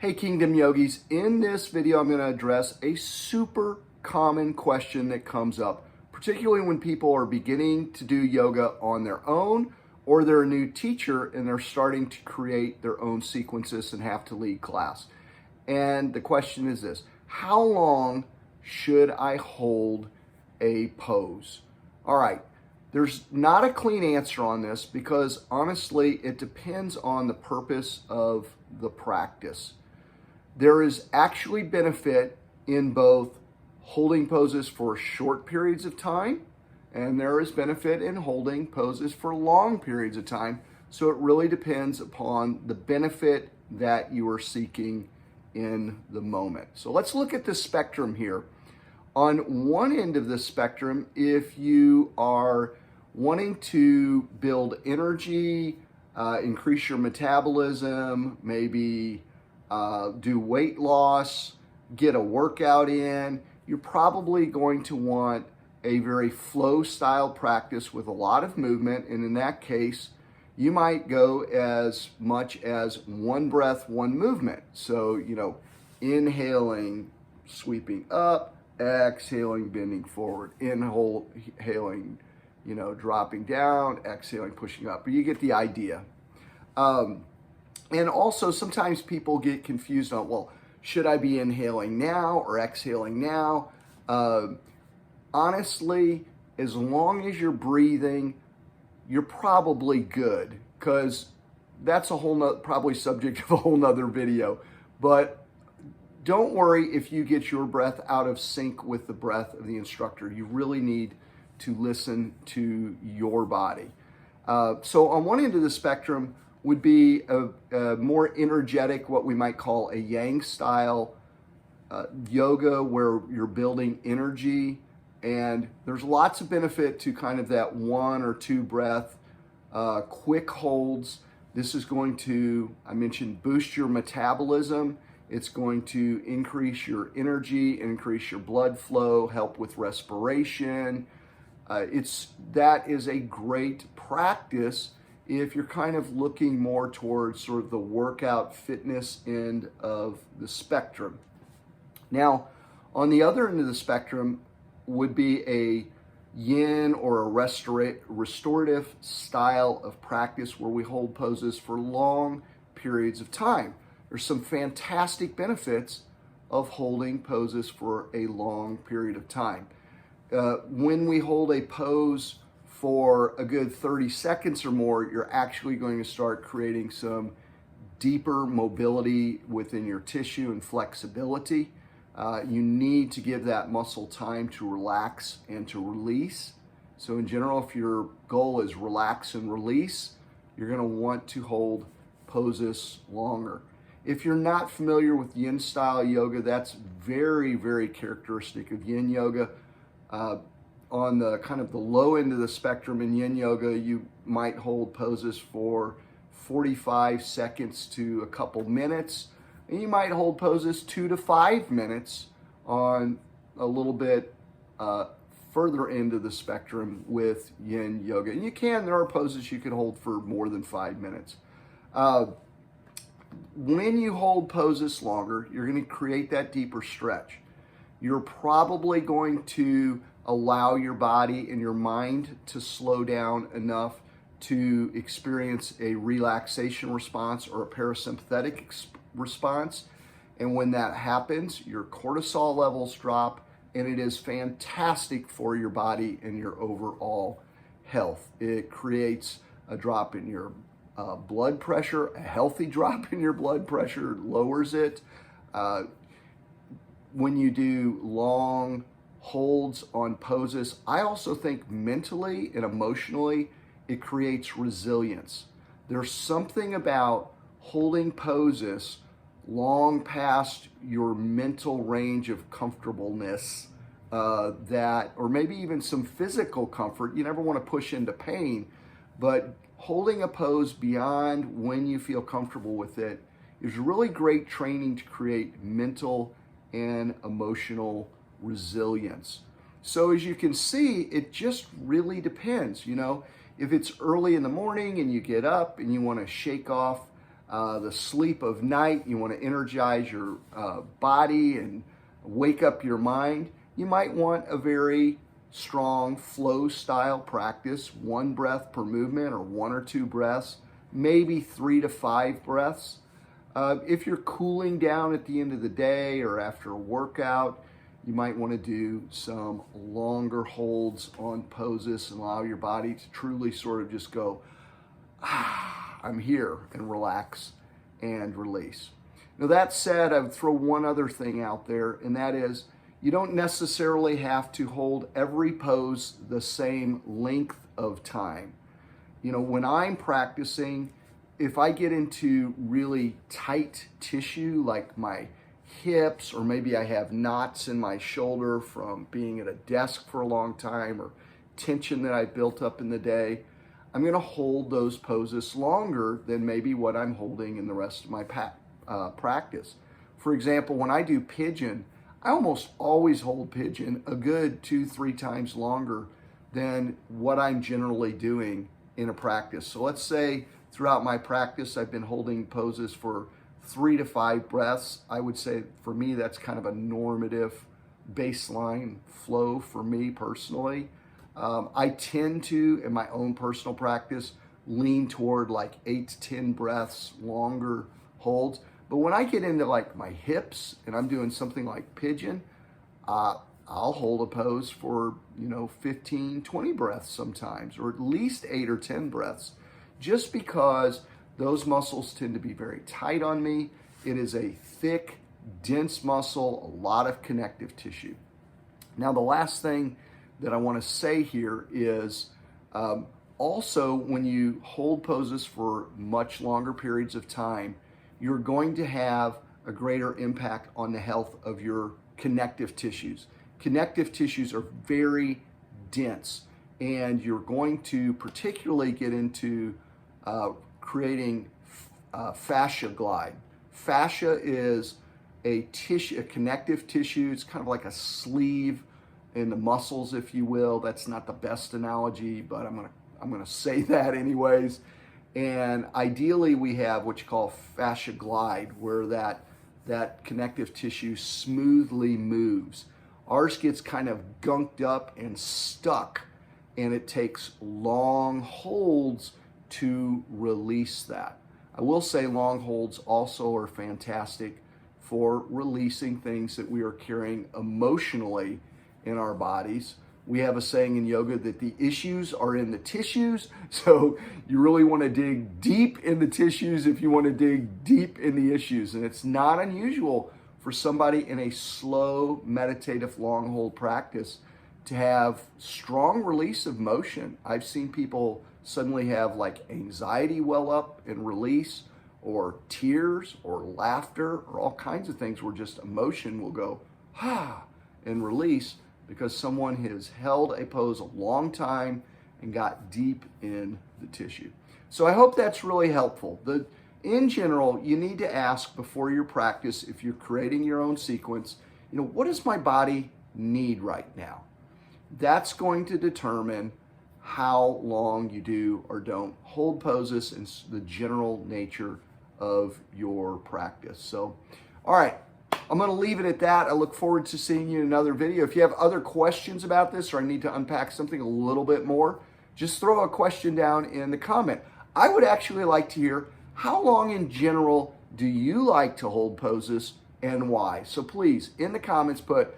Hey Kingdom Yogis, in this video I'm going to address a super common question that comes up, particularly when people are beginning to do yoga on their own or they're a new teacher and they're starting to create their own sequences and have to lead class. And the question is this: how long should I hold a pose? All right, there's not a clean answer on this because honestly it depends on the purpose of the practice. There is actually benefit in both holding poses for short periods of time, and there is benefit in holding poses for long periods of time. So it really depends upon the benefit that you are seeking in the moment. So let's look at the spectrum here. On one end of the spectrum, if you are wanting to build energy, increase your metabolism, maybe do weight loss, get a workout in, you're probably going to want a very flow style practice with a lot of movement. And in that case, you might go as much as one breath, one movement. So, inhaling, sweeping up, exhaling, bending forward, inhaling, dropping down, exhaling, pushing up. But you get the idea. And also sometimes people get confused on, well, should I be inhaling now or exhaling now? Honestly, as long as you're breathing, you're probably good, because that's a whole nother, probably subject of a whole nother video. But don't worry if you get your breath out of sync with the breath of the instructor. You really need to listen to your body. So on one end of the spectrum would be a more energetic, what we might call a yang style yoga, where you're building energy. And there's lots of benefit to kind of that 1 or 2 breath, quick holds. This is going to, I mentioned, boost your metabolism. It's going to increase your energy, increase your blood flow, help with respiration. That is a great practice if you're kind of looking more towards sort of the workout fitness end of the spectrum. Now, on the other end of the spectrum would be a yin or a restorative style of practice where we hold poses for long periods of time. There's some fantastic benefits of holding poses for a long period of time. When we hold a pose for a good 30 seconds or more, you're actually going to start creating some deeper mobility within your tissue and flexibility. You need to give that muscle time to relax and to release. So in general, if your goal is relax and release, you're going to want to hold poses longer. If you're not familiar with yin style yoga, that's very, very characteristic of yin yoga. On the kind of the low end of the spectrum in yin yoga, you might hold poses for 45 seconds to a couple minutes. And you might hold poses 2 to 5 minutes on a little bit further end of the spectrum with yin yoga. And there are poses you can hold for more than 5 minutes. When you hold poses longer, you're going to create that deeper stretch. You're probably going to allow your body and your mind to slow down enough to experience a relaxation response or a parasympathetic response. And when that happens, your cortisol levels drop, and it is fantastic for your body and your overall health. It creates a drop in your blood pressure, a healthy drop in your blood pressure, lowers it. When you do long holds on poses, I also think mentally and emotionally, it creates resilience. There's something about holding poses long past your mental range of comfortableness or maybe even some physical comfort. You never want to push into pain, but holding a pose beyond when you feel comfortable with it is really great training to create mental and emotional resilience. So as you can see, it just really depends. If it's early in the morning and you get up and you want to shake off the sleep of night, you want to energize your body and wake up your mind, you might want a very strong flow style practice, 1 breath per movement or 1 or 2 breaths, maybe 3 to 5 breaths. If you're cooling down at the end of the day or after a workout, you might want to do some longer holds on poses and allow your body to truly sort of just go, I'm here, and relax and release. Now, that said, I would throw one other thing out there, and that is you don't necessarily have to hold every pose the same length of time. You know, when I'm practicing, if I get into really tight tissue like my hips, or maybe I have knots in my shoulder from being at a desk for a long time, or tension that I built up in the day, I'm going to hold those poses longer than maybe what I'm holding in the rest of my practice. For example, when I do pigeon, I almost always hold pigeon a good 2-3 times longer than what I'm generally doing in a practice. So let's say throughout my practice, I've been holding poses for 3 to 5 breaths. I would say for me, that's kind of a normative baseline flow for me personally. I tend to, in my own personal practice, lean toward like 8 to 10 breaths, longer holds. But when I get into like my hips and I'm doing something like pigeon, I'll hold a pose for, 15, 20 breaths sometimes, or at least 8 or 10 breaths, just because those muscles tend to be very tight on me. It is a thick, dense muscle, a lot of connective tissue. Now, the last thing that I want to say here is also when you hold poses for much longer periods of time, you're going to have a greater impact on the health of your connective tissues. Connective tissues are very dense, and you're going to particularly get into creating fascia glide. Fascia is a tissue, a connective tissue. It's kind of like a sleeve in the muscles, if you will. That's not the best analogy, but I'm gonna say that anyways. And ideally, we have what you call fascia glide, where that connective tissue smoothly moves. Ours gets kind of gunked up and stuck, and it takes long holds to release that. I will say long holds also are fantastic for releasing things that we are carrying emotionally in our bodies. We have a saying in yoga that the issues are in the tissues. So you really want to dig deep in the tissues if you want to dig deep in the issues. And it's not unusual for somebody in a slow, meditative, long hold practice to have strong release of motion. I've seen people suddenly have like anxiety well up and release, or tears, or laughter, or all kinds of things where just emotion will go, and release, because someone has held a pose a long time and got deep in the tissue. So I hope that's really helpful. In general, you need to ask before your practice, if you're creating your own sequence, what does my body need right now? That's going to determine how long you do or don't hold poses and the general nature of your practice. So, all right. I'm going to leave it at that. I look forward to seeing you in another video. If you have other questions about this, or I need to unpack something a little bit more, just throw a question down in the comment. I would actually like to hear, how long in general do you like to hold poses and why? So please, in the comments, put,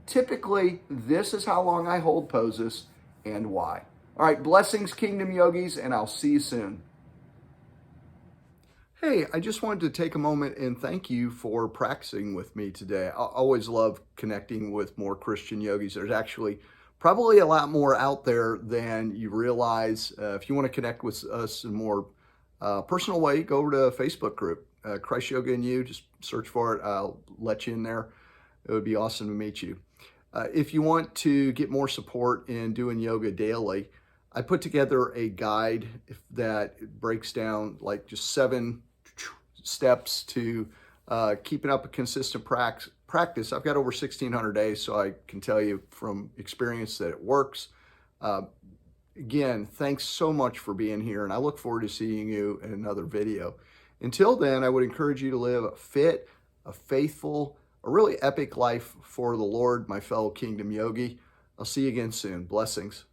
typically, this is how long I hold poses and why. All right, blessings, Kingdom Yogis, and I'll see you soon. Hey, I just wanted to take a moment and thank you for practicing with me today. I always love connecting with more Christian yogis. There's actually probably a lot more out there than you realize. If you want to connect with us in a more personal way, go over to a Facebook group, Christ Yoga and You. Just search for it. I'll let you in there. It would be awesome to meet you. If you want to get more support in doing yoga daily, I put together a guide that breaks down like just 7 steps to keeping up a consistent practice. I've got over 1,600 days, so I can tell you from experience that it works. Again, thanks so much for being here, and I look forward to seeing you in another video. Until then, I would encourage you to live a fit, a faithful, a really epic life for the Lord, my fellow Kingdom Yogi. I'll see you again soon. Blessings.